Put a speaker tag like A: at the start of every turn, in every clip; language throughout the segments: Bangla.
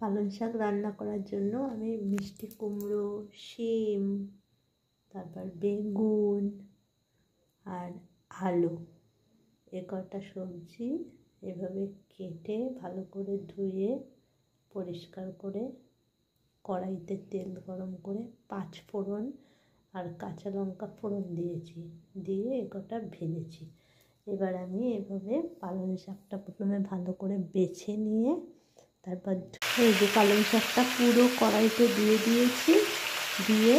A: পালং শাক রান্না করার জন্য আমি মিষ্টি কুমড়ো, শিম, তারপর বেগুন আর আলু এ কটা সবজি এভাবে কেটে ভালো করে ধুয়ে পরিষ্কার করে কড়াইতে তেল গরম করে 5 ফোড়ন আর কাঁচা লঙ্কা ফোড়ন দিয়েছি, দিয়ে এ কটা ভেজেছি। এবার আমি এভাবে পালং শাকটা প্রথমে ভালো করে বেছে নিয়ে তারপর এই যে পালং শাকটা পুরো কড়াইতে দিয়ে দিয়েছি, দিয়ে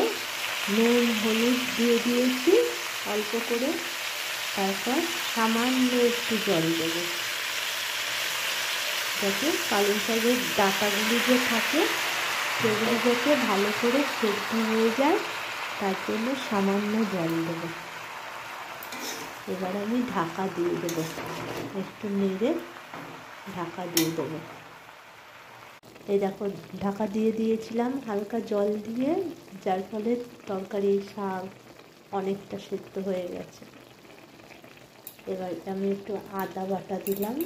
A: নুন হলুদ দিয়ে দিয়েছি অল্প করে, তারপর সামান্য একটু জল দেবো যাতে পালং শাকের ডাঁটাগুলি যে থাকে সেগুলো যাতে ভালো করে সেদ্ধ হয়ে যায়, তার জন্য সামান্য জল দেবো। এবার আমি ঢাকা দিয়ে দেবো, একটু নেড়ে ঢাকা দিয়ে দেবো। এই দেখো ঢাকা দিয়ে দিয়েছিলাম হালকা জল দিয়ে, যার ফলে তরকারি শাক অনেকটা সেদ্ধ হয়ে গেছে। এবার আমি একটু আদা বাটা দিলাম,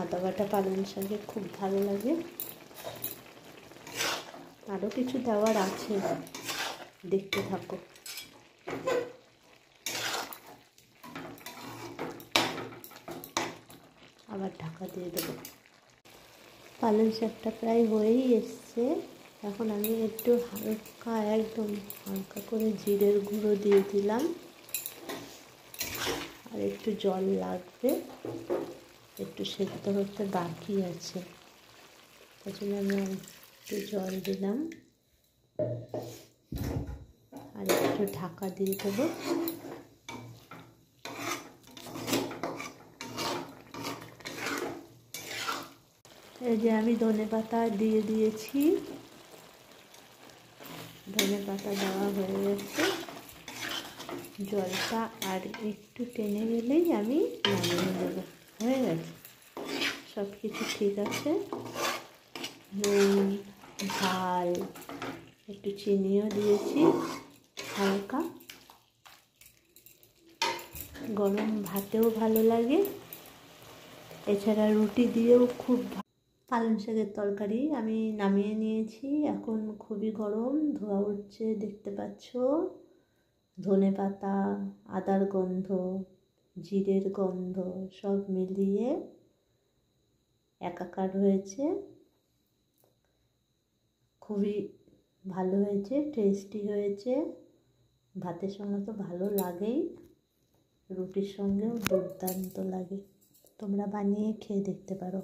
A: আদা বাটা পালং শাকে খুব ভালো লাগে। আরও কিছু দেওয়ার আছে, দেখতে থাকো। আবার ঢাকা দিয়ে দেবো। পালং শাকটা প্রায় হয়েই এসছে। এখন আমি একটু হালকা, একদম হালকা করে জিরের গুঁড়ো দিয়ে দিলাম, আর একটু জল লাগবে, একটু সেদ্ধ হতে বাকি আছে, তার জন্য আমি একটু জল দিলাম আর একটু ঢাকা দিয়ে দেবো। এই যে আমি ধনেপাতা দিয়ে দিয়েছি, ধনেপাতা দেওয়া হয়ে গেছে। জলটা আর একটু টেনে গেলেই আমি নামিয়ে দেবো, হয়ে গেছে। সব কিছু ঠিক আছে, নুন, ঝাল, একটু চিনিও দিয়েছি হালকা। গরম ভাতেও ভালো লাগে, এছাড়া রুটি দিয়েও খুব। পালং শাকের তরকারি আমি নামিয়ে নিয়েছি, এখন খুবই গরম, ধোঁয়া উঠছে দেখতে পাচ্ছ। ধনেপাতা, আদার গন্ধ, জিরের গন্ধ সব মিলিয়ে একাকার হয়েছে, খুবই ভালো হয়েছে, টেস্টি হয়েছে। ভাতের সঙ্গে তো ভালো লাগেই, রুটির সঙ্গেও দুর্দান্ত লাগে। তোমরা বানিয়ে খেয়ে দেখতে পারো।